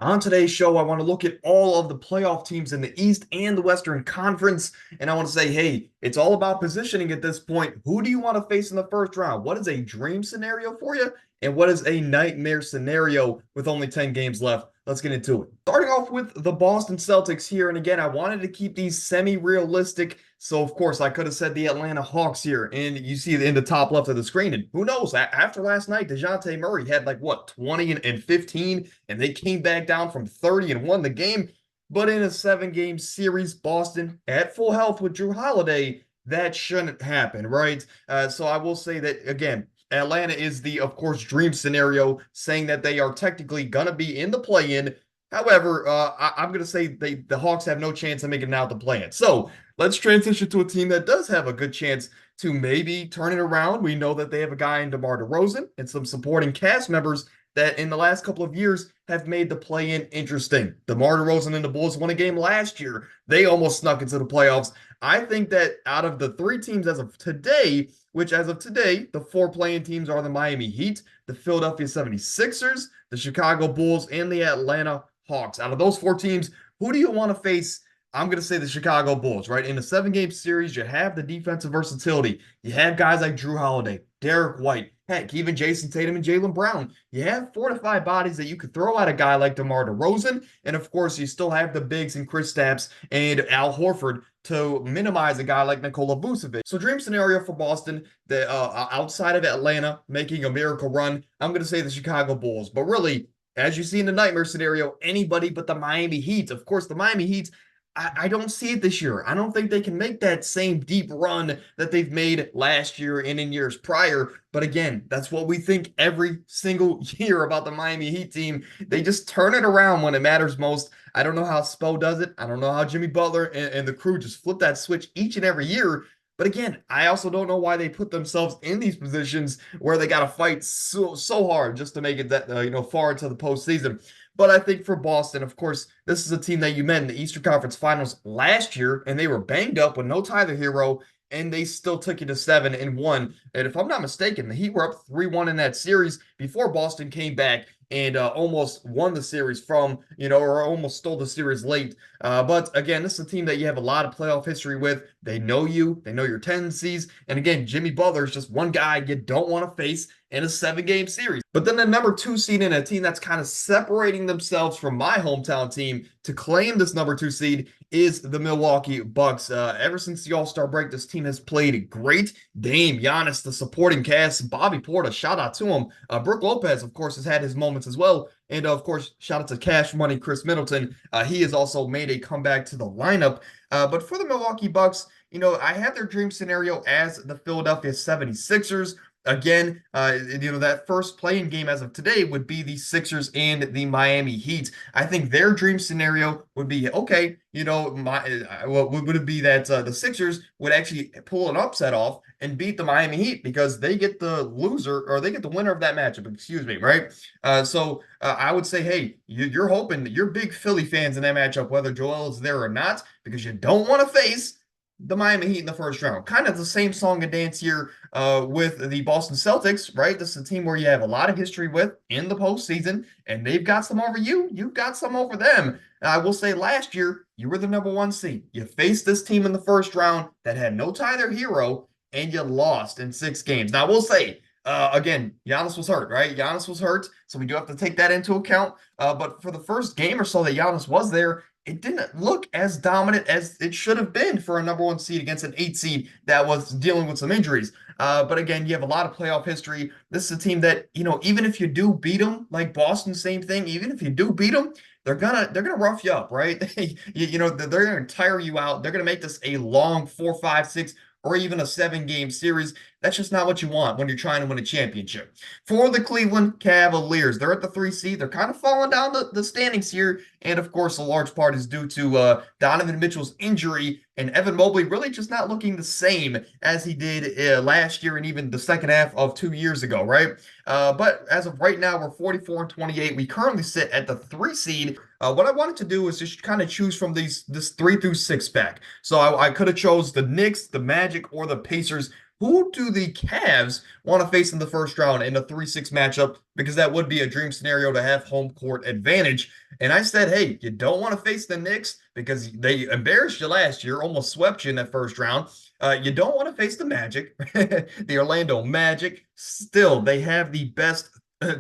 On today's show, I want to look at all of the playoff teams in the East and the Western Conference. And I want to say, hey, it's all about positioning at this point. Who do you want to face in the first round? What is a dream scenario for you? And what is a nightmare scenario with only 10 games left? Let's get into it. Starting off with the Boston Celtics here. And again, I wanted to keep these semi-realistic. So, of course, I could have said the Atlanta Hawks here. And you see in the top left of the screen. And who knows? After last night, DeJounte Murray had like, what, 20 and 15? And they came back down from 30 and won the game. But in a 7-game series, Boston at full health with Drew Holiday, that shouldn't happen, right? So I will say that, again, Atlanta is the, of course, dream scenario, saying that they are technically going to be in the play-in. However, I'm going to say the Hawks have no chance of making it out the play-in. So let's transition to a team that does have a good chance to maybe turn it around. We know that they have a guy in DeMar DeRozan and some supporting cast members that in the last couple of years have made the play-in interesting. DeMar DeRozan and the Bulls won a game last year. They almost snuck into the playoffs. I think that out of the 3 teams as of today, which as of today, the 4 play-in teams are the Miami Heat, the Philadelphia 76ers, the Chicago Bulls, and the Atlanta Hawks. Out of those 4 teams, who do you want to face? I'm going to say the Chicago Bulls, right? In a 7-game series, you have the defensive versatility. You have guys like Drew Holiday, Derek White, heck, even Jason Tatum and Jaylen Brown. You have 4 to 5 bodies that you could throw at a guy like DeMar DeRozan. And of course, you still have the bigs and Kristaps and Al Horford to minimize a guy like Nikola Vucevic. So dream scenario for Boston, the outside of Atlanta making a miracle run, I'm going to say the Chicago Bulls. But really, as you see in the nightmare scenario, anybody but the Miami Heat. Of course, the Miami Heat, I don't see it this year. I don't think they can make that same deep run that they've made last year and in years prior. But again, that's what we think every single year about the Miami Heat team. They just turn it around when it matters most. I don't know how Spo does it. I don't know how Jimmy Butler and the crew just flip that switch each and every year. But again, I also don't know why they put themselves in these positions where they got to fight so hard just to make it that far into the postseason. But I think for Boston, of course, this is a team that you met in the Eastern Conference Finals last year, and they were banged up with no Tyler Hero, and they still took it to 7 and 1. And if I'm not mistaken, the Heat were up 3-1 in that series before Boston came back and almost won the series or almost stole the series late. But again, this is a team that you have a lot of playoff history with. They know you, they know your tendencies. And again, Jimmy Butler is just one guy you don't want to face in a 7-game series. But then the number 2 seed in a team that's kind of separating themselves from my hometown team to claim this number 2 seed is the Milwaukee Bucks. Ever since the All-Star break, this team has played great. Dame, Giannis, the supporting cast, Bobby Portis, shout out to him. Brook Lopez, of course, has had his moments as well. And of course, shout out to Cash Money Chris Middleton. He has also made a comeback to the lineup. But for the Milwaukee Bucks, I have their dream scenario as the Philadelphia 76ers. Again, that first playing game as of today would be the Sixers and the Miami Heat. I think their dream scenario would be, okay, what would it be that the Sixers would actually pull an upset off and beat the Miami Heat because they get the loser or they get the winner of that matchup, excuse me, right? So I would say, hey, you're hoping that you're big Philly fans in that matchup, whether Joel is there or not, because you don't want to face the Miami Heat in the first round. Kind of the same song and dance here with the Boston Celtics, right? This is a team where you have a lot of history with in the postseason, and they've got some over you. You've got some over them. I will say last year, you were the number 1 seed. You faced this team in the first round that had no Tyler Hero, and you lost in 6 games. Now, I will say, again, Giannis was hurt, right? Giannis was hurt, so we do have to take that into account. But for the first game or so that Giannis was there, it didn't look as dominant as it should have been for a number 1 seed against an 8 seed that was dealing with some injuries. But again, you have a lot of playoff history. This is a team that, even if you do beat them, like Boston, same thing. Even if you do beat them, they're gonna rough you up, right? They're gonna tire you out. They're gonna make this a long 4, 5, 6, or even a 7-game series. That's just not what you want when you're trying to win a championship. For the Cleveland Cavaliers, they're at the 3 seed. They're kind of falling down the standings here. And of course, a large part is due to Donovan Mitchell's injury and Evan Mobley really just not looking the same as he did last year and even the second half of 2 years ago, right? But as of right now, we're 44 and 28. We currently sit at the 3 seed. What I wanted to do is just kind of choose from this 3 through 6 pack. So I could have chose the Knicks, the Magic, or the Pacers Who do the Cavs want to face in the first round in a 3-6 matchup? Because that would be a dream scenario to have home court advantage. And I said, hey, you don't want to face the Knicks because they embarrassed you last year, almost swept you in that first round. You don't want to face the Magic, the Orlando Magic. Still, they have the best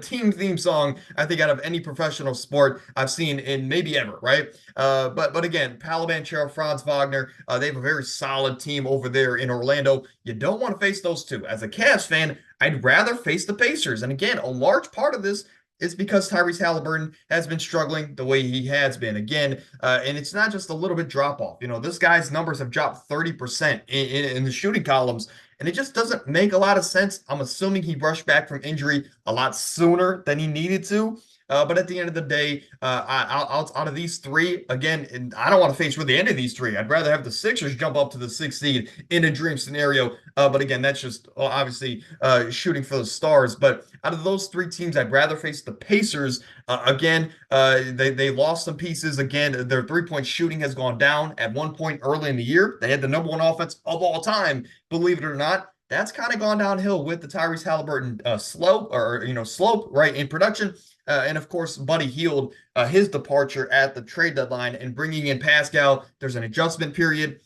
team theme song I think out of any professional sport I've seen in maybe ever, right? But again, Paolo Franz Wagner, they have a very solid team over there in Orlando. You don't want to face those two. As a Cavs fan, I'd rather face the Pacers. And again, a large part of this is because Tyrese Halliburton has been struggling the way he has been again, and it's not just a little bit drop off. This guy's numbers have dropped 30% in the shooting columns, and it just doesn't make a lot of sense. I'm assuming he rushed back from injury a lot sooner than he needed to. But at the end of the day, out of these three, again, and I don't want to face really any of these three. I'd rather have the Sixers jump up to the sixth seed in a dream scenario. But again, that's just obviously shooting for the stars. But out of those three teams, I'd rather face the Pacers. Again, they lost some pieces. Again, their three-point shooting has gone down. At one point early in the year, they had the number one offense of all time, believe it or not. That's kind of gone downhill with the Tyrese Halliburton slope right in production. And of course, Buddy Hield, his departure at the trade deadline and bringing in Pascal. There's an adjustment period.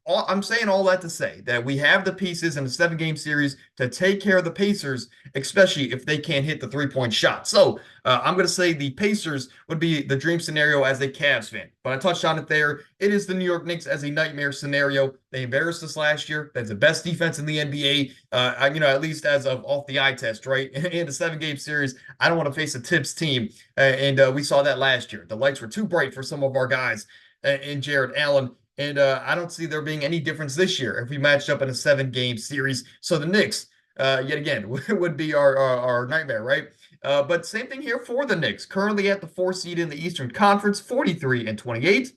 I'm saying all that to say that we have the pieces in a 7-game series to take care of the Pacers, especially if they can't hit the three-point shot. So I'm going to say the Pacers would be the dream scenario as a Cavs fan. But I touched on it there. It is the New York Knicks as a nightmare scenario. They embarrassed us last year. That's the best defense in the NBA, at least as of off the eye test, right? In a 7-game series, I don't want to face a Tibbs team. And we saw that last year. The lights were too bright for some of our guys in Jared Allen. And I don't see there being any difference this year if we matched up in a 7-game series. So the Knicks, yet again, would be our nightmare, right? But same thing here for the Knicks. Currently at the 4th seed in the Eastern Conference, 43-28.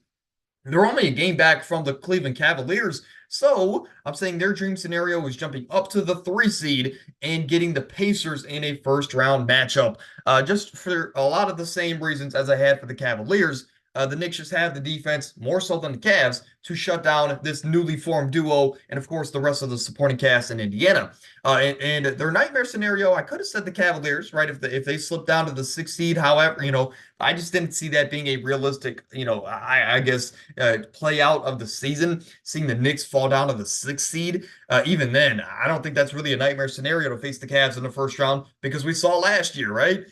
They're only a game back from the Cleveland Cavaliers. So I'm saying their dream scenario is jumping up to the 3 seed and getting the Pacers in a first round matchup. Just for a lot of the same reasons as I had for the Cavaliers. The Knicks just have the defense, more so than the Cavs, to shut down this newly formed duo and, of course, the rest of the supporting cast in Indiana. And their nightmare scenario, I could have said the Cavaliers, right, if they slipped down to the 6th seed. However, I just didn't see that being a realistic, I guess, play out of the season, seeing the Knicks fall down to the 6th seed. Even then, I don't think that's really a nightmare scenario to face the Cavs in the first round because we saw last year, right?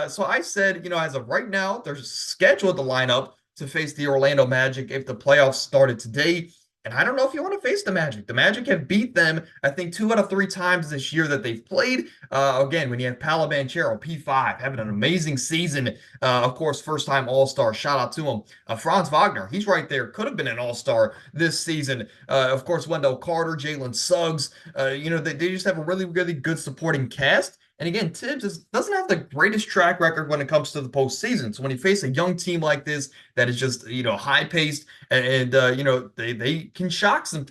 So I said, as of right now, they're scheduled to line up to face the Orlando Magic if the playoffs started today. And I don't know if you want to face the Magic. The Magic have beat them, I think, 2 out of 3 times this year that they've played. Again, when you have Paolo P5, having an amazing season. Of course, first-time All-Star. Shout out to him. Franz Wagner, he's right there. Could have been an All-Star this season. Of course, Wendell Carter, Jalen Suggs. They just have a really, really good supporting cast. And again, Tibbs doesn't have the greatest track record when it comes to the postseason. So when you face a young team like this that is just high paced and they can shock some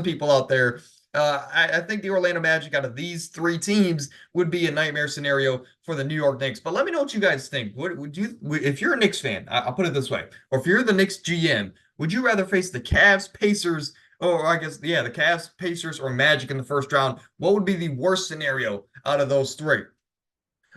people out there. I think the Orlando Magic out of these 3 teams would be a nightmare scenario for the New York Knicks. But let me know what you guys think. Would you, if you're a Knicks fan, I'll put it this way, or if you're the Knicks GM, would you rather face the Cavs, Pacers, or I guess, yeah, the Cavs, Pacers, or Magic in the first round? What would be the worst scenario out of those 3?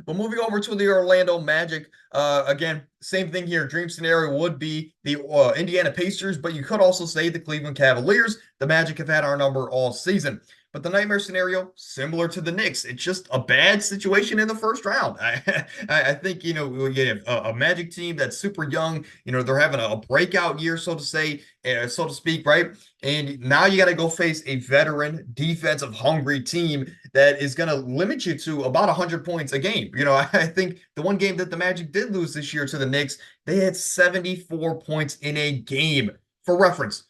But moving over to the Orlando Magic, again, same thing here. Dream scenario would be the Indiana Pacers, but you could also say the Cleveland Cavaliers. The Magic have had our number all season. But the nightmare scenario, similar to the Knicks, it's just a bad situation in the first round. I think, you have a Magic team that's super young. They're having a breakout year, so to speak, right? And now you got to go face a veteran, defensive, hungry team that is going to limit you to about 100 points a game. I think the one game that the Magic did lose this year to the Knicks, they had 74 points in a game. For reference,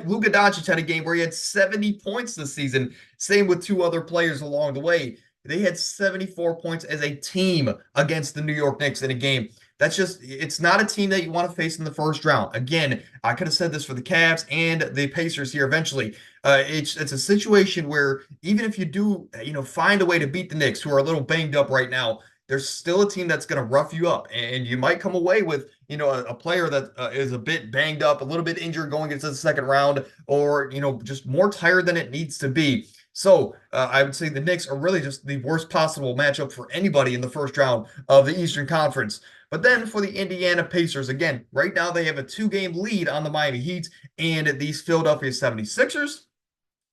Luka Doncic had a game where he had 70 points this season. Same with 2 other players along the way. They had 74 points as a team against the New York Knicks in a game. It's not a team that you want to face in the first round. Again, I could have said this for the Cavs and the Pacers here eventually. It's a situation where even if you do, find a way to beat the Knicks, who are a little banged up right now, there's still a team that's going to rough you up, and you might come away with, a player that is a bit banged up, a little bit injured going into the second round, or, just more tired than it needs to be. So I would say the Knicks are really just the worst possible matchup for anybody in the first round of the Eastern Conference. But then for the Indiana Pacers, again, right now they have a 2-game lead on the Miami Heat and these Philadelphia 76ers.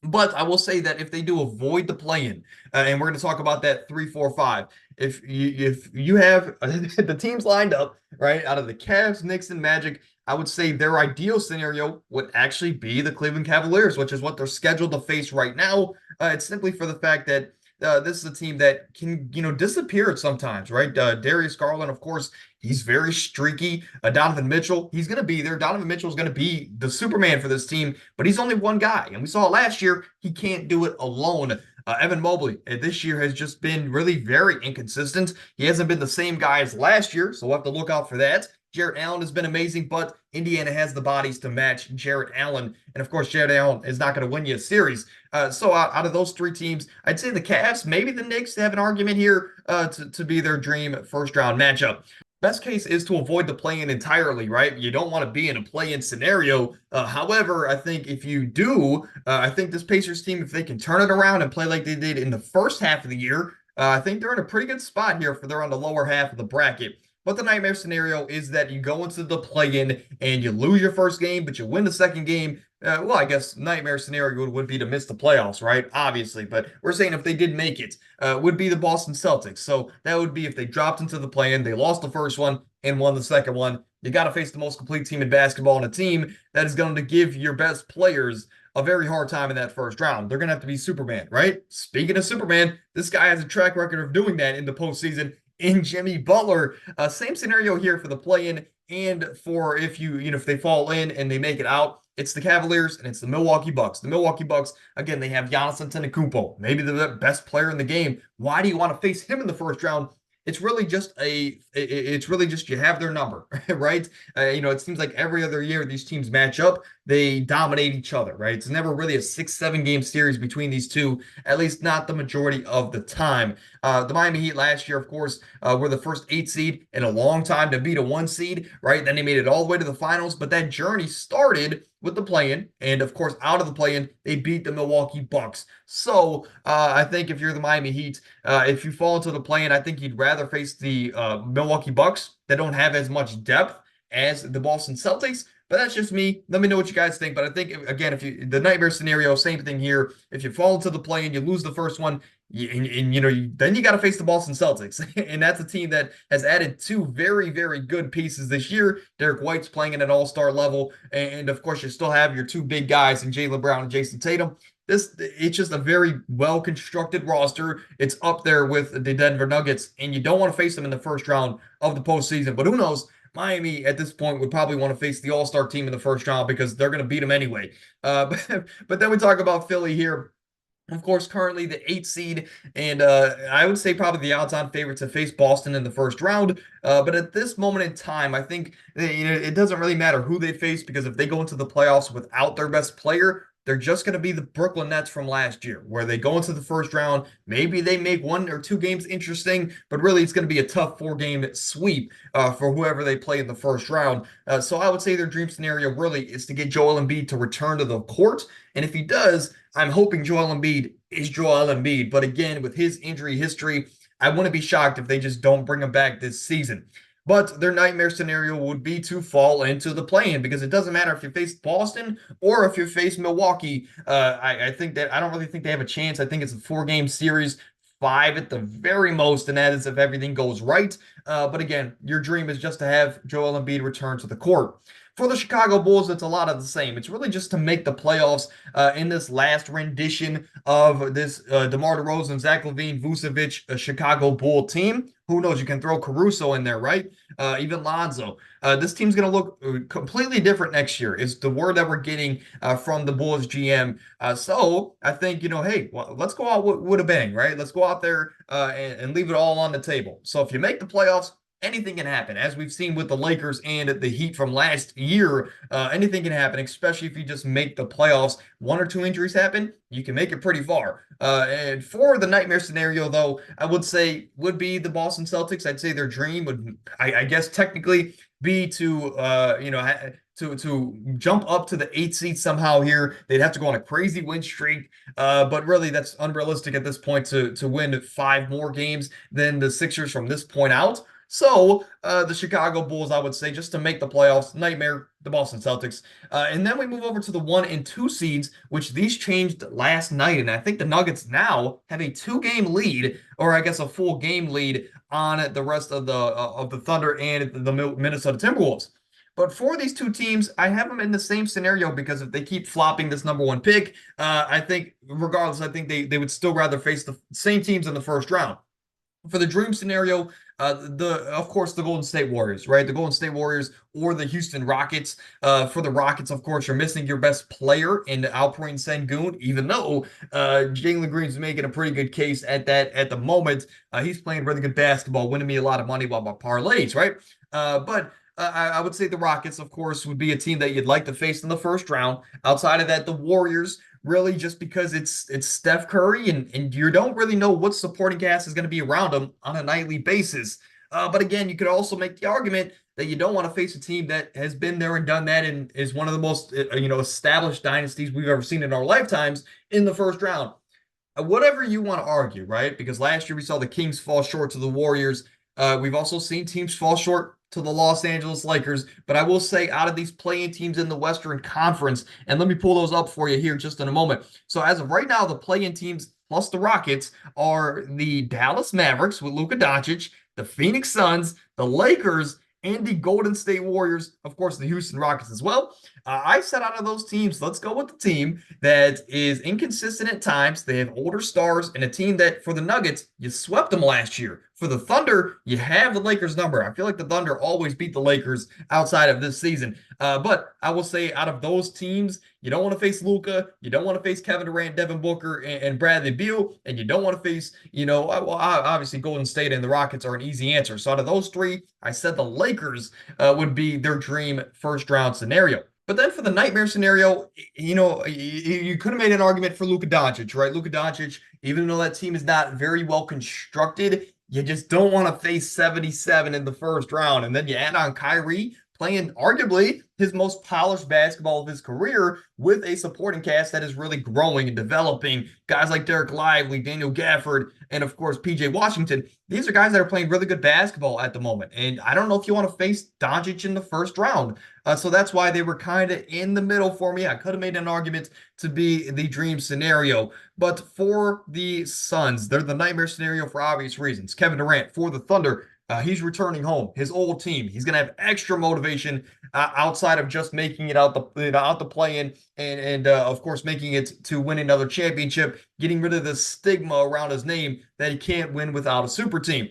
But I will say that if they do avoid the play-in, and we're going to talk about that 3-4-5, if you have the teams lined up right out of the Cavs, Knicks, and Magic, I would say their ideal scenario would actually be the Cleveland Cavaliers, which is what they're scheduled to face right now. It's simply for the fact that this is a team that can, disappear sometimes, right? Darius Garland, of course, he's very streaky. Donovan Mitchell, he's going to be there. Donovan Mitchell is going to be the Superman for this team, but he's only one guy. And we saw last year, he can't do it alone. Evan Mobley this year has just been really very inconsistent. He hasn't been the same guy as last year, so we'll have to look out for that. Jarrett Allen has been amazing, but Indiana has the bodies to match Jarrett Allen. And of course, Jarrett Allen is not going to win you a series. So out of those three teams, I'd say the Cavs, maybe the Knicks have an argument here to be their dream first round matchup. Best case is to avoid the play-in entirely, right? You don't want to be in a play-in scenario. However, I think if you do, I think this Pacers team, if they can turn it around and play like they did in the first half of the year, I think they're in a pretty good spot here for they're on the lower half of the bracket. But the nightmare scenario is that you go into the play-in and you lose your first game, but you win the second game. Well, I guess nightmare scenario would be to miss the playoffs, right? Obviously, but we're saying if they did make it, would be the Boston Celtics. So that would be if they dropped into the play-in, they lost the first one and won the second one. You got to face the most complete team in basketball and a team that is going to give your best players a very hard time in that first round. They're going to have to be Superman, right? Speaking of Superman, this guy has a track record of doing that in the postseason in Jimmy Butler. Same scenario here for the play-in and for if they fall in and they make it out. It's the Cavaliers and it's the Milwaukee Bucks. The Milwaukee Bucks, again, they have Giannis Antetokounmpo, maybe the best player in the game. Why do you want to face him in the first round? It's really just you have their number, right? It seems like every other year these teams match up, they dominate each other, right? It's never really a 6-7 game series between these two, at least not the majority of the time. The Miami Heat last year, of course, were the first 8 seed in a long time to beat a 1 seed, right? Then they made it all the way to the finals, but that journey started with the play-in, and of course, out of the play-in, they beat the Milwaukee Bucks. So I think if you're the Miami Heat, if you fall into the play-in, I think you'd rather face the Milwaukee Bucks that don't have as much depth as the Boston Celtics. But that's just me. Let me know what you guys think. But I think, again, if you the nightmare scenario, same thing here. If you fall into the play-in, you lose the first one, then you got to face the Boston Celtics. And that's a team that has added two very, very good pieces this year. Derek White's playing at an all-star level. And of course, you still have your two big guys in Jaylen Brown and Jason Tatum. It's just a very well-constructed roster. It's up there with the Denver Nuggets, and you don't want to face them in the first round of the postseason. But who knows? Miami at this point would probably want to face the All-Star team in the first round because they're going to beat them anyway. But then we talk about Philly here. Of course, currently the 8th seed, and I would say probably the odds-on favorite to face Boston in the first round. But at this moment in time, I think it doesn't really matter who they face because if they go into the playoffs without their best player, they're just going to be the Brooklyn Nets from last year, where they go into the first round. Maybe they make 1 or 2 games interesting, but really it's going to be a tough 4-game sweep for whoever they play in the first round. So I would say their dream scenario really is to get Joel Embiid to return to the court. And if he does, I'm hoping Joel Embiid is Joel Embiid. But again, with his injury history, I wouldn't be shocked if they just don't bring him back this season. But their nightmare scenario would be to fall into the play-in because it doesn't matter if you face Boston or if you face Milwaukee. I think that I don't really think they have a chance. I think it's a 4-game series, 5 at the very most, and that is if everything goes right. But again, your dream is just to have Joel Embiid return to the court. For the Chicago Bulls, it's a lot of the same. It's really just to make the playoffs in this last rendition of this DeMar DeRozan, Zach LaVine, Vucevic, Chicago Bull team. Who knows? You can throw Caruso in there, right? Even Lonzo. This team's going to look completely different next year is the word that we're getting from the Bulls GM. So I think, hey, well, let's go out with a bang, right? Let's go out there and leave it all on the table. So if you make the playoffs, anything can happen. As we've seen with the Lakers and the Heat from last year, anything can happen, especially if you just make the playoffs. 1 or 2 injuries happen, you can make it pretty far. And for the nightmare scenario, though, I would say would be the Boston Celtics. I'd say their dream would, I guess, technically be to to jump up to the 8th seed somehow here. They'd have to go on a crazy win streak, but really that's unrealistic at this point to win 5 more games than the Sixers from this point out. So the Chicago Bulls, I would say, just to make the playoffs, nightmare. The Boston Celtics, and then we move over to the 1 and 2 seeds, which these changed last night, and I think the Nuggets now have a 2-game lead, or I guess a full game lead on the rest of the Thunder and the Minnesota Timberwolves. But for these two teams, I have them in the same scenario because if they keep flopping this number 1 pick, I think regardless, I think they would still rather face the same teams in the first round. For the dream scenario, of course the Golden State Warriors, right? The Golden State Warriors or the Houston Rockets. For the Rockets, of course, you're missing your best player in Alperen Sengun, even though Jalen Green's making a pretty good case at the moment. He's playing really good basketball, winning me a lot of money while my parlays, right? But I would say the Rockets, of course, would be a team that you'd like to face in the first round. Outside of that, the Warriors, really just because it's Steph Curry and you don't really know what supporting cast is going to be around him on a nightly basis. But again, you could also make the argument that you don't want to face a team that has been there and done that and is one of the most established dynasties we've ever seen in our lifetimes in the first round. Whatever you want to argue, right? Because last year we saw the Kings fall short to the Warriors. We've also seen teams fall short to the Los Angeles Lakers. But I will say, out of these play-in teams in the Western Conference, and let me pull those up for you here just in a moment. So as of right now, the play-in teams plus the Rockets are the Dallas Mavericks with Luka Doncic, the Phoenix Suns, the Lakers, and the Golden State Warriors, of course, the Houston Rockets as well. I said out of those teams, let's go with the team that is inconsistent at times. They have older stars and a team that, for the Nuggets, you swept them last year. For the Thunder, you have the Lakers number. I feel like the Thunder always beat the Lakers outside of this season. But I will say out of those teams, you don't want to face Luka. You don't want to face Kevin Durant, Devin Booker, and Bradley Beal. And you don't want to face, obviously Golden State and the Rockets are an easy answer. So out of those three, I said the Lakers would be their dream first round scenario. But then for the nightmare scenario, you could have made an argument for Luka Doncic, right? Luka Doncic, even though that team is not very well constructed, you just don't want to face 77 in the first round. And then you add on Kyrie playing arguably his most polished basketball of his career with a supporting cast that is really growing and developing. Guys like Derek Lively, Daniel Gafford, and of course, PJ Washington. These are guys that are playing really good basketball at the moment. And I don't know if you want to face Doncic in the first round. So that's why they were kind of in the middle for me. I could have made an argument to be the dream scenario. But for the Suns, they're the nightmare scenario for obvious reasons. Kevin Durant for the Thunder. He's returning home, his old team. He's going to have extra motivation outside of just making it out the play-in and of course making it to win another championship, getting rid of the stigma around his name that he can't win without a super team,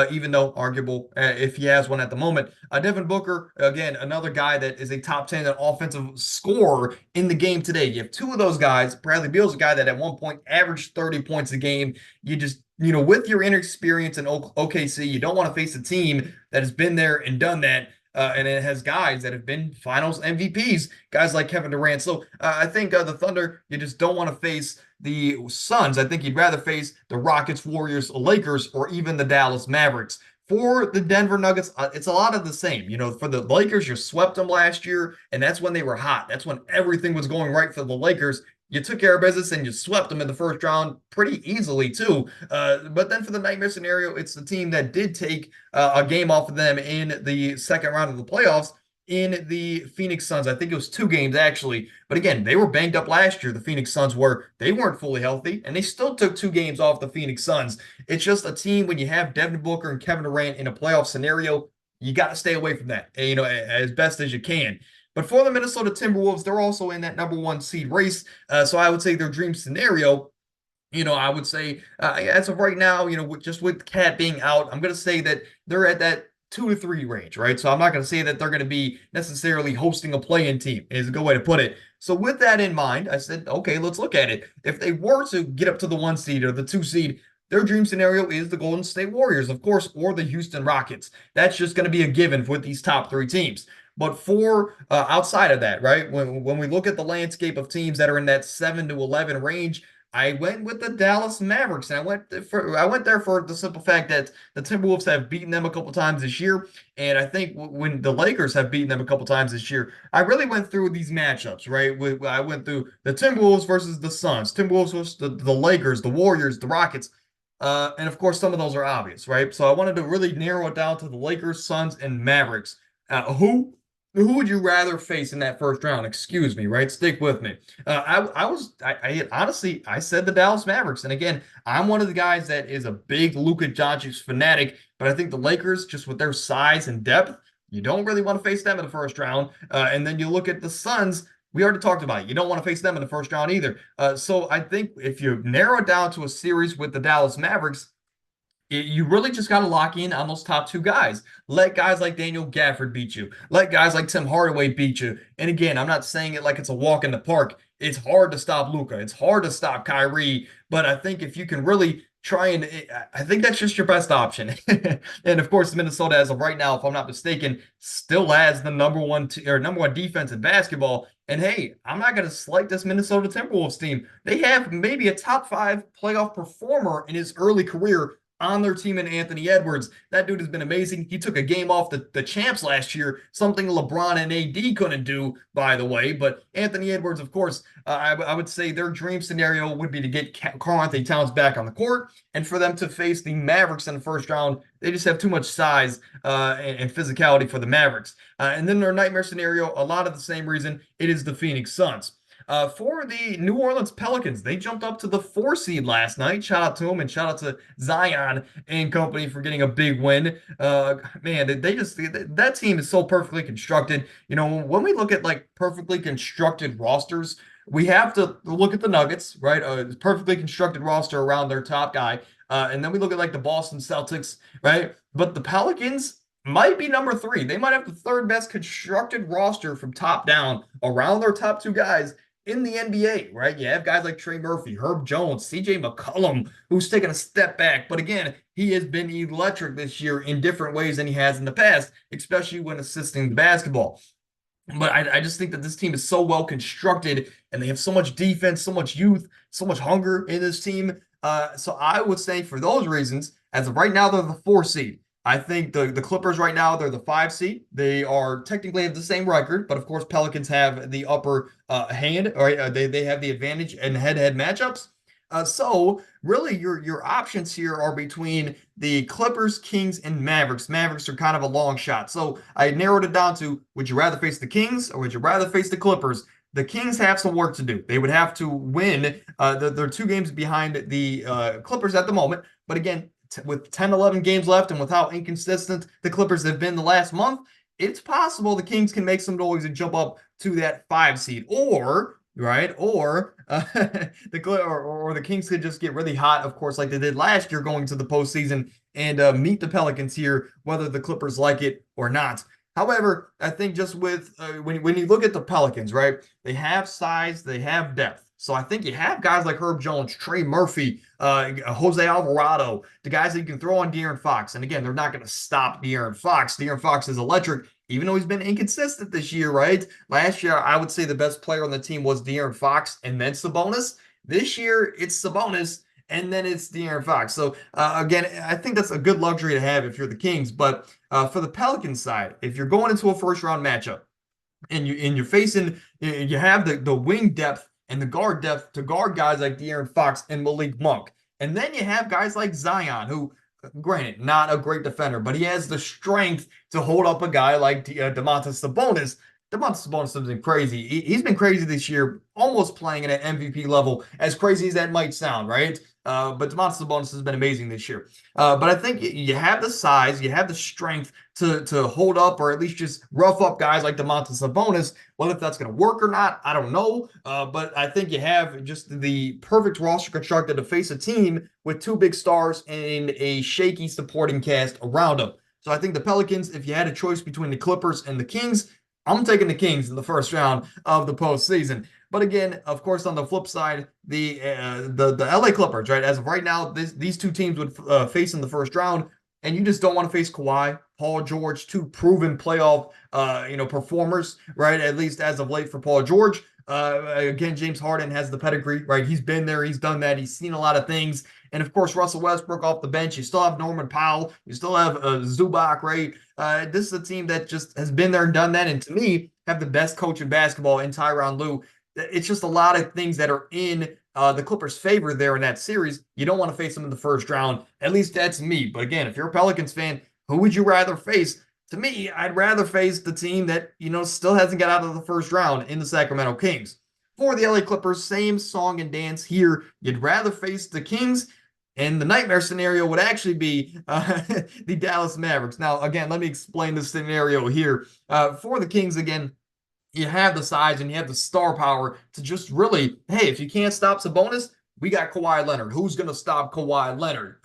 even though arguable if he has one at the moment. Devin Booker, again, another guy that is a top 10 offensive scorer in the game today. You have two of those guys. Bradley Beal's a guy that at one point averaged 30 points a game. You just with your inexperience in OKC, you don't want to face a team that has been there and done that. And it has guys that have been finals MVPs, guys like Kevin Durant. So I think the Thunder, you just don't want to face the Suns. I think you'd rather face the Rockets, Warriors, Lakers, or even the Dallas Mavericks. For the Denver Nuggets, it's a lot of the same. For the Lakers, you swept them last year, and that's when they were hot. That's when everything was going right for the Lakers. You took care of business and you swept them in the first round pretty easily, too. But then for the nightmare scenario, it's the team that did take a game off of them in the second round of the playoffs in the Phoenix Suns. I think it was 2 games, actually. But again, they were banged up last year. The Phoenix Suns were. They weren't fully healthy, and they still took 2 games off the Phoenix Suns. It's just a team when you have Devin Booker and Kevin Durant in a playoff scenario, you got to stay away from that, as best as you can. But for the Minnesota Timberwolves, they're also in that number 1 seed race. So I would say their dream scenario, I would say as of right now, just with Cat being out, I'm going to say that they're at that 2 to 3 range, right? So I'm not going to say that they're going to be necessarily hosting a play-in team, is a good way to put it. So with that in mind, I said, okay, let's look at it. If they were to get up to the 1 seed or the 2 seed, their dream scenario is the Golden State Warriors, of course, or the Houston Rockets. That's just going to be a given with these top 3 teams. But for outside of that, right, when we look at the landscape of teams that are in that 7 to 11 range, I went with the Dallas Mavericks, and I went there for the simple fact that the Timberwolves have beaten them a couple times this year, and I think when the Lakers have beaten them a couple times this year, I really went through these matchups, right? I went through the Timberwolves versus the Suns, Timberwolves versus the Lakers, the Warriors, the Rockets, and of course some of those are obvious, right? So I wanted to really narrow it down to the Lakers, Suns, and Mavericks. Who would you rather face in that first round? Excuse me, right? Stick with me. I honestly, I said the Dallas Mavericks. And again, I'm one of the guys that is a big Luka Doncic fanatic, but I think the Lakers, just with their size and depth, you don't really want to face them in the first round. And then you look at the Suns, we already talked about it. You don't want to face them in the first round either. So I think if you narrow it down to a series with the Dallas Mavericks, you really just got to lock in on those top two guys. Let guys like Daniel Gafford beat you. Let guys like Tim Hardaway beat you. And again, I'm not saying it like it's a walk in the park. It's hard to stop Luka. It's hard to stop Kyrie. But I think if you can really try and I think that's just your best option. And of course, Minnesota, as of right now, if I'm not mistaken, still has the number one defense in basketball. And hey, I'm not going to slight this Minnesota Timberwolves team. They have maybe a top five playoff performer in his early career on their team in Anthony Edwards. That dude has been amazing. He took a game off the champs last year, something LeBron and AD couldn't do, by the way. But Anthony Edwards, of course, I would say their dream scenario would be to get Karl-Anthony Towns back on the court and for them to face the Mavericks in the first round. They just have too much size and physicality for the Mavericks. And then their nightmare scenario, a lot of the same reason, it is the Phoenix Suns. For the New Orleans Pelicans, they jumped up to the 4 seed last night. Shout out to them and shout out to Zion and company for getting a big win. Man, that team is so perfectly constructed. You know, when we look at like perfectly constructed rosters, we have to look at the Nuggets, right? Perfectly constructed roster around their top guy. And then we look at like the Boston Celtics, right? But the Pelicans might be number three. They might have the third best constructed roster from top down around their top two guys in the NBA, right? You have guys like Trey Murphy, Herb Jones, CJ McCollum, who's taken a step back. But again, he has been electric this year in different ways than he has in the past, especially when assisting the basketball. But I just think that this team is so well constructed and they have so much defense, so much youth, so much hunger in this team. So I would say for those reasons, as of right now, they're the 4 seed. I think the Clippers right now, they're the 5 seed. They are technically have the same record, but of course, Pelicans have the upper hand, or they have the advantage in head-to-head matchups. So really, your options here are between the Clippers, Kings, and Mavericks. Mavericks are kind of a long shot. So I narrowed it down to: would you rather face the Kings or would you rather face the Clippers? The Kings have some work to do. They would have to win. They're 2 games behind the Clippers at the moment. But again, with 10, 11 games left and with how inconsistent the Clippers have been the last month, it's possible the Kings can make some noise and jump up to that 5 seed. Or, right, or the Kings could just get really hot, of course, like they did last year going to the postseason and meet the Pelicans here, whether the Clippers like it or not. However, I think just with when you look at the Pelicans, right, they have size, they have depth. So I think you have guys like Herb Jones, Trey Murphy, Jose Alvarado, the guys that you can throw on De'Aaron Fox. And again, they're not going to stop De'Aaron Fox. De'Aaron Fox is electric, even though he's been inconsistent this year, right? Last year, I would say the best player on the team was De'Aaron Fox and then Sabonis. This year, it's Sabonis and then it's De'Aaron Fox. So again, I think that's a good luxury to have if you're the Kings. But for the Pelicans side, if you're going into a first round matchup and you're facing, you have the wing depth and the guard depth to guard guys like De'Aaron Fox and Malik Monk. And then you have guys like Zion, who, granted, not a great defender, but he has the strength to hold up a guy like Domantas Sabonis. Domantas Sabonis has been crazy. He's been crazy this year, almost playing at an MVP level, as crazy as that might sound, right? But Domantas Sabonis has been amazing this year. But I think you have the size, you have the strength to hold up or at least just rough up guys like Domantas Sabonis. Whether that's going to work or not, I don't know. But I think you have just the perfect roster constructed to face a team with 2 big stars and a shaky supporting cast around them. So I think the Pelicans, if you had a choice between the Clippers and the Kings, I'm taking the Kings in the first round of the postseason. But again, of course, on the flip side, the LA Clippers, right? As of right now, these 2 teams would face in the first round. and you just don't want to face Kawhi, Paul George, two proven playoff, performers, right? At least as of late for Paul George. Again, James Harden has the pedigree, right? He's been there, he's done that, he's seen a lot of things. And of course, Russell Westbrook off the bench. You still have Norman Powell, you still have Zubac, right? This is a team that just has been there and done that. And to me, have the best coach in basketball in Tyronn Lue. It's just a lot of things that are in the Clippers' favor there in that series. You don't want to face them in the first round. At least that's me. But again, if you're a Pelicans fan, who would you rather face? To me, I'd rather face the team that, still hasn't got out of the first round in the Sacramento Kings. For the LA Clippers, same song and dance here. You'd rather face the Kings, and the nightmare scenario would actually be the Dallas Mavericks. Now, again, let me explain the scenario here. For the Kings, again, you have the size and you have the star power to just really, hey, if you can't stop Sabonis, we got Kawhi Leonard. Who's going to stop Kawhi Leonard?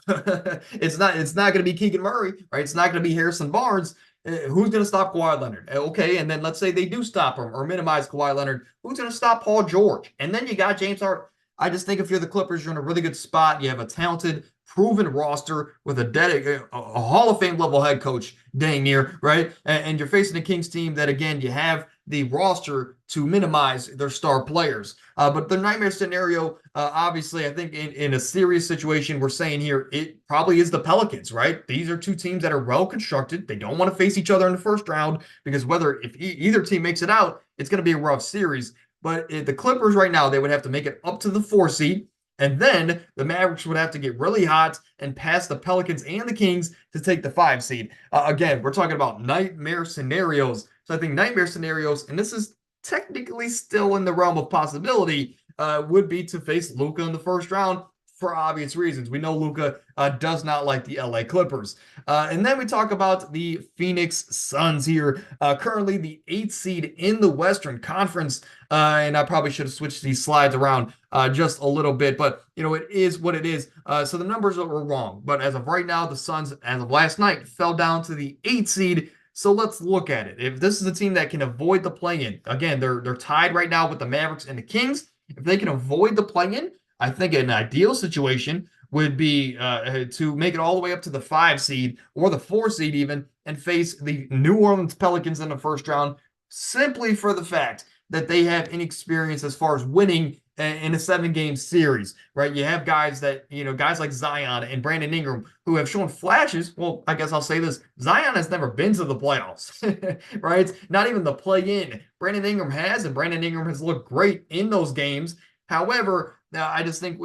It's not going to be Keegan Murray, right? It's not going to be Harrison Barnes. Who's going to stop Kawhi Leonard? Okay, and then let's say they do stop him or minimize Kawhi Leonard. Who's going to stop Paul George? And then you got James Harden. I just think if you're the Clippers, you're in a really good spot. You have a talented, proven roster with a Hall of Fame level head coach, dang near, right? And you're facing a Kings team that, again, you have the roster to minimize their star players. But the nightmare scenario, obviously, I think in a serious situation, we're saying here, it probably is the Pelicans, right? These are two teams that are well constructed. They don't want to face each other in the first round because if either team makes it out, it's going to be a rough series. But the Clippers right now, they would have to make it up to the 4 seed. And then the Mavericks would have to get really hot and pass the Pelicans and the Kings to take the 5 seed. Again, we're talking about nightmare scenarios. So I think nightmare scenarios, and this is technically still in the realm of possibility, would be to face Luka in the first round for obvious reasons. We know Luka does not like the LA Clippers. And then we talk about the Phoenix Suns here, currently the 8th seed in the Western Conference. And I probably should have switched these slides around just a little bit, but it is what it is. So the numbers were wrong. But as of right now, the Suns, as of last night, fell down to the 8th seed. So let's look at it. If this is a team that can avoid the play-in, again, they're tied right now with the Mavericks and the Kings. If they can avoid the play-in, I think an ideal situation would be to make it all the way up to the 5 seed or the 4 seed even and face the New Orleans Pelicans in the first round simply for the fact that they have inexperience as far as winning in a 7-game series, right? You have guys like Zion and Brandon Ingram who have shown flashes. Well, I guess I'll say this. Zion has never been to the playoffs, right? Not even the play-in. Brandon Ingram has, and Brandon Ingram has looked great in those games. However, I just think,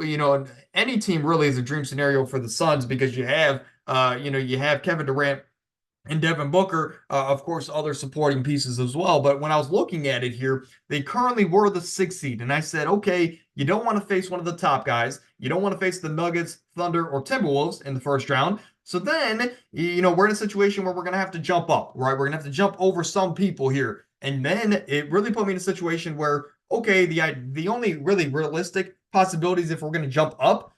any team really is a dream scenario for the Suns because you have Kevin Durant and Devin Booker, of course, other supporting pieces as well. But when I was looking at it here, they currently were the 6th seed. And I said, okay, you don't want to face one of the top guys. You don't want to face the Nuggets, Thunder, or Timberwolves in the first round. So then, we're in a situation where we're going to have to jump up, right? We're going to have to jump over some people here. And then it really put me in a situation where, okay, the only really realistic possibilities if we're going to jump up,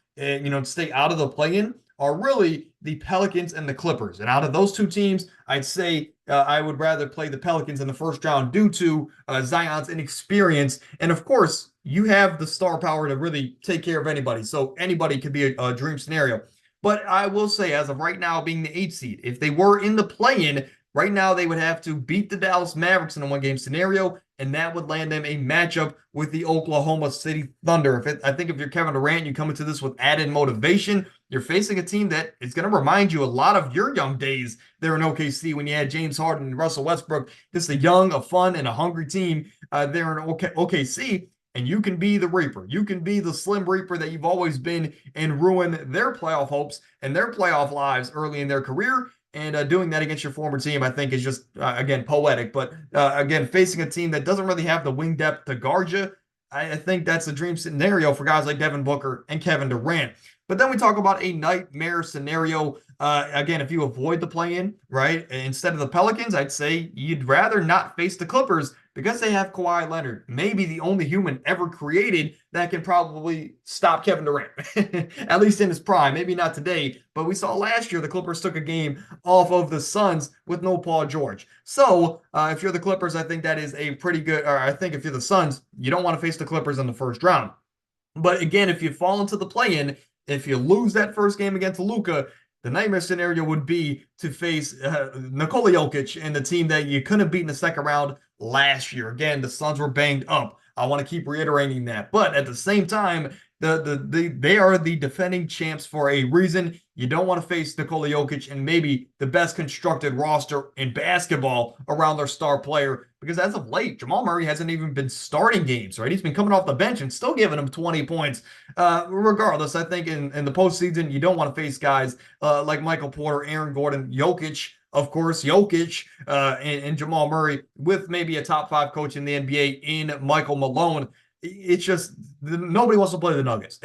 stay out of the play-in are really the Pelicans and the Clippers. And out of those two teams, I'd say I would rather play the Pelicans in the first round due to Zion's inexperience. And of course, you have the star power to really take care of anybody. So anybody could be a dream scenario. But I will say, as of right now, being the 8th seed, if they were in the play-in, right now they would have to beat the Dallas Mavericks in a 1-game scenario, and that would land them a matchup with the Oklahoma City Thunder. I think if you're Kevin Durant, you come into this with added motivation. You're facing a team that is going to remind you a lot of your young days there in OKC when you had James Harden and Russell Westbrook. This is a young, a fun, and a hungry team there in OKC. And you can be the Reaper. You can be the Slim Reaper that you've always been and ruin their playoff hopes and their playoff lives early in their career. And doing that against your former team, I think, is just, again, poetic. But, again, facing a team that doesn't really have the wing depth to guard you, I think that's a dream scenario for guys like Devin Booker and Kevin Durant. But then we talk about a nightmare scenario. Again, if you avoid the play-in, right, instead of the Pelicans, I'd say you'd rather not face the Clippers because they have Kawhi Leonard, maybe the only human ever created that can probably stop Kevin Durant, at least in his prime. Maybe not today, but we saw last year the Clippers took a game off of the Suns with no Paul George. So if you're the Clippers, I think that is a pretty good, or I think if you're the Suns, you don't want to face the Clippers in the first round. But again, if you fall into the play-in, if you lose that first game against Luka, The nightmare scenario would be to face Nikola Jokic and the team that you couldn't beat in the second round last year. Again, the Suns were banged up. I want to keep reiterating that. But at the same time, they are the defending champs for a reason. You don't want to face Nikola Jokic and maybe the best constructed roster in basketball around their star player, because as of late, Jamal Murray hasn't even been starting games, right? He's been coming off the bench and still giving them 20 points. Regardless, I think in the postseason, you don't want to face guys like Michael Porter, Aaron Gordon, Jokic, of course, Jokic, and Jamal Murray, with maybe a top five coach in the NBA in Michael Malone. It's just nobody wants to play the Nuggets,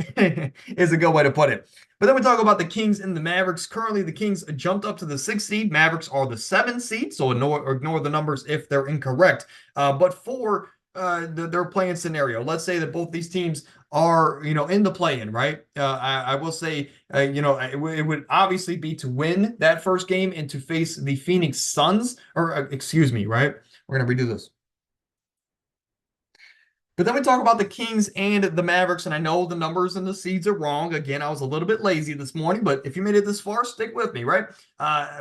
is a good way to put it. But then we talk about the Kings and the Mavericks. Currently, the Kings jumped up to the 6th seed. Mavericks are the 7th seed, so ignore the numbers if they're incorrect. But for their playing scenario, let's say that both these teams are, in the play-in, right? I will say, it would obviously be to win that first game and to face the Phoenix Suns, or excuse me, right? We're going to redo this. But then we talk about the Kings and the Mavericks, and I know the numbers and the seeds are wrong. Again, I was a little bit lazy this morning, but if you made it this far, stick with me, right?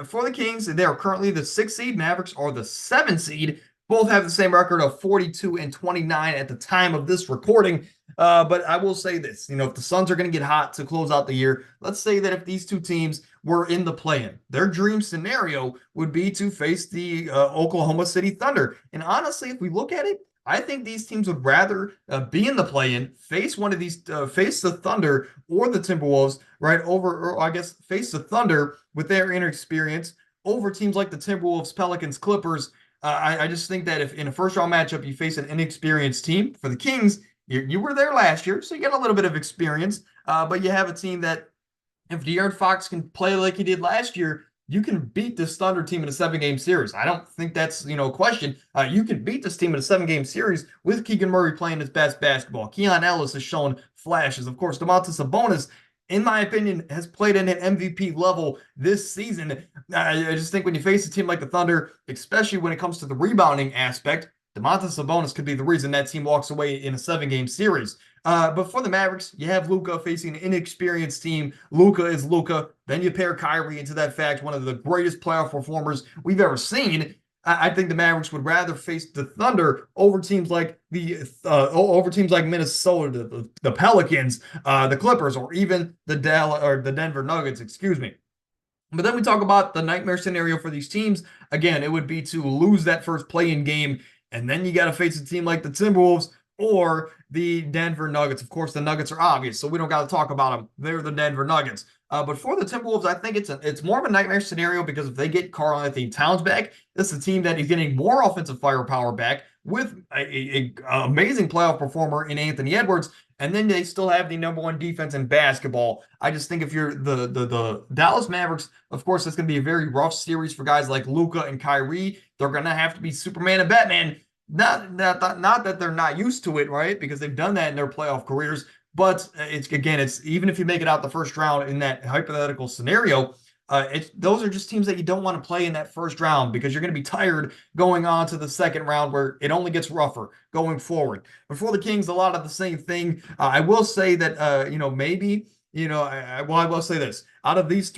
For the Kings, they are currently the 6th seed. Mavericks are the 7th seed. Both have the same record of 42 and 29 at the time of this recording. But I will say this, if the Suns are going to get hot to close out the year, let's say that if these two teams were in the play-in, their dream scenario would be to face the Oklahoma City Thunder. And honestly, if we look at it, I think these teams would rather be in the play-in, face one of these, face the Thunder or the Timberwolves, right? Or I guess face the Thunder with their inexperience over teams like the Timberwolves, Pelicans, Clippers. I just think that if in a first-round matchup you face an inexperienced team, for the Kings, you were there last year, so you get a little bit of experience. But you have a team that, if De'Aaron Fox can play like he did last year, you can beat this Thunder team in a 7-game series. I don't think that's, a question. You can beat this team in a 7-game series with Keegan Murray playing his best basketball. Keon Ellis has shown flashes. Of course, Domantas Sabonis, in my opinion, has played in an MVP level this season. I just think when you face a team like the Thunder, especially when it comes to the rebounding aspect, Domantas Sabonis could be the reason that team walks away in a 7-game series. But for the Mavericks, you have Luka facing an inexperienced team. Luka is Luka. Then you pair Kyrie into that fact, one of the greatest playoff performers we've ever seen. I think the Mavericks would rather face the Thunder over teams like Minnesota, the Pelicans, the Clippers, or even the Denver Nuggets. Excuse me. But then we talk about the nightmare scenario for these teams. Again, it would be to lose that first play-in game, and then you got to face a team like the Timberwolves or the Denver Nuggets. Of course, the Nuggets are obvious, so we don't got to talk about them. They're the Denver Nuggets. But for the Timberwolves, I think it's more of a nightmare scenario, because if they get Karl-Anthony Towns back, this is a team that is getting more offensive firepower back with a amazing playoff performer in Anthony Edwards, and then they still have the #1 defense in basketball. I just think if you're the Dallas Mavericks, of course, it's going to be a very rough series for guys like Luka and Kyrie. They're going to have to be Superman and Batman. Not that they're not used to it, right? Because they've done that in their playoff careers. But it's even if you make it out the first round in that hypothetical scenario, those are just teams that you don't want to play in that first round, because you're going to be tired going on to the second round, where it only gets rougher going forward. But for the Kings, a lot of the same thing. I will say that maybe I will say this: out of these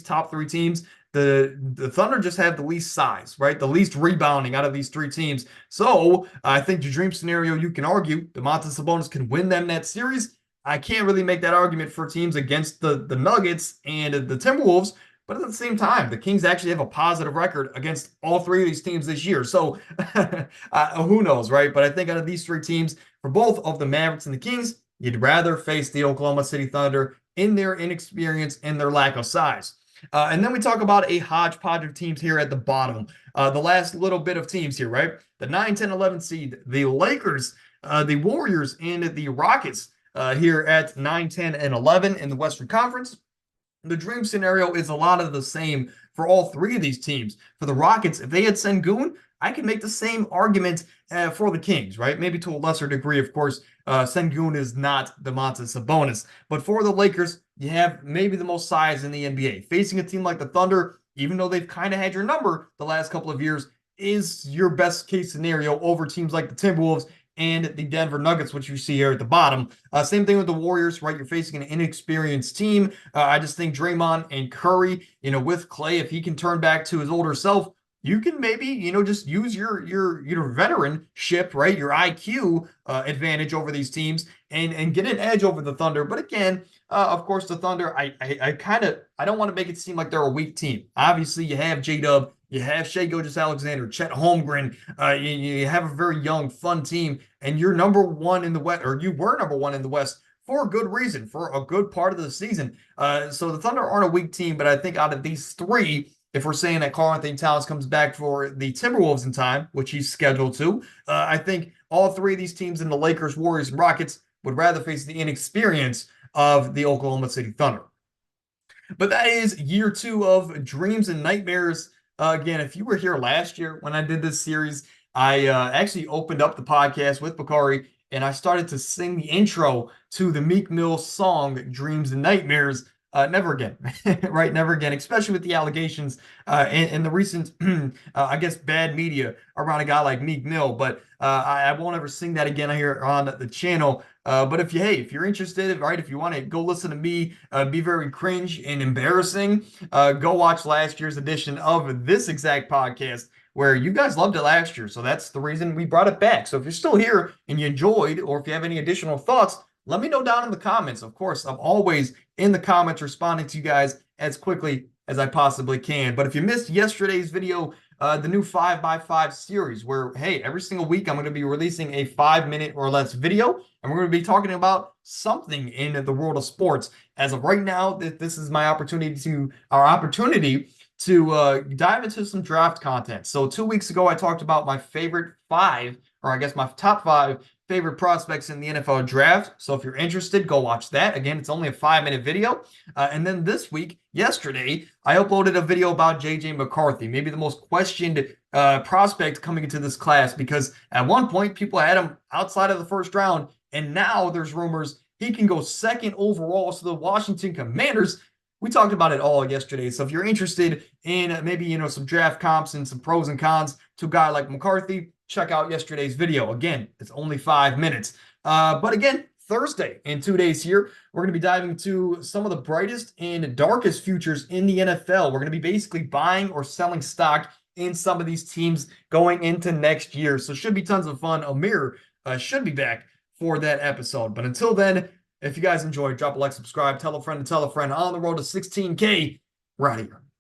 top three teams, the Thunder just have the least size, right? The least rebounding out of these three teams. So I think the dream scenario, you can argue Domantas Sabonis can win them that series. I can't really make that argument for teams against the Nuggets and the Timberwolves. But at the same time, the Kings actually have a positive record against all three of these teams this year. So who knows, right? But I think out of these three teams, for both of the Mavericks and the Kings, you'd rather face the Oklahoma City Thunder in their inexperience and their lack of size. And then we talk about a hodgepodge of teams here at the bottom. The last little bit of teams here, right? The 9, 10, 11 seed, the Lakers, the Warriors, and the Rockets here at 9, 10, and 11 in the Western Conference. The dream scenario is a lot of the same for all three of these teams. For the Rockets, if they had Sengun, I can make the same argument for the Kings, right? Maybe to a lesser degree, of course. Sengun is not Domantas Sabonis. But for the Lakers, you have maybe the most size in the NBA. Facing a team like the Thunder, even though they've kind of had your number the last couple of years, is your best case scenario over teams like the Timberwolves and the Denver Nuggets, which you see here at the bottom. Same thing with the Warriors, right? You're facing an inexperienced team. I just think Draymond and Curry, with Clay, if he can turn back to his older self, you can maybe, just use your veteranship, right? Your IQ advantage over these teams and get an edge over the Thunder. But again, of course, the Thunder, I don't want to make it seem like they're a weak team. Obviously, you have J-Dub, you have Shai Gilgeous-Alexander, Chet Holmgren. You have a very young, fun team, and you're number one in the West, or you were number one in the West for a good reason, for a good part of the season. So the Thunder aren't a weak team, but I think out of these three, if we're saying that Karl-Anthony Towns comes back for the Timberwolves in time, which he's scheduled to, I think all three of these teams in the Lakers, Warriors, and Rockets would rather face the inexperience of the Oklahoma City Thunder. But that is year two of Dreams and Nightmares. Again, if you were here last year when I did this series, I actually opened up the podcast with Bakari and I started to sing the intro to the Meek Mill song Dreams and Nightmares. Never again, right? Never again, especially with the allegations and the recent, I guess, bad media around a guy like Meek Mill. But I won't ever sing that again here on the channel. But if you're interested, right, if you want to go listen to me be very cringe and embarrassing, go watch last year's edition of this exact podcast where you guys loved it last year. So that's the reason we brought it back. So if you're still here and you enjoyed, or if you have any additional thoughts, let me know down in the comments. Of course, I'm always in the comments responding to you guys as quickly as I possibly can. But if you missed yesterday's video, the new 5x5 series, where, hey, every single week I'm going to be releasing a 5-minute or less video, and we're going to be talking about something in the world of sports. As of right now, this is my opportunity to dive into some draft content. So 2 weeks ago, I talked about my favorite five, or I guess my top five favorite prospects in the NFL draft. So if you're interested, go watch that. Again, it's only a 5-minute video. And then this week, yesterday, I uploaded a video about J.J. McCarthy, maybe the most questioned prospect coming into this class, because at one point, people had him outside of the first round, and now there's rumors he can go second overall. So the Washington Commanders, we talked about it all yesterday. So if you're interested in maybe, some draft comps and some pros and cons to a guy like McCarthy, check out yesterday's video. Again, it's only 5 minutes. But again, Thursday, in 2 days here, we're going to be diving into some of the brightest and darkest futures in the NFL. We're going to be basically buying or selling stock in some of these teams going into next year. So it should be tons of fun. Amir should be back for that episode. But until then, if you guys enjoyed, drop a like, subscribe, tell a friend to tell a friend. On the road to 16K, we're out of here.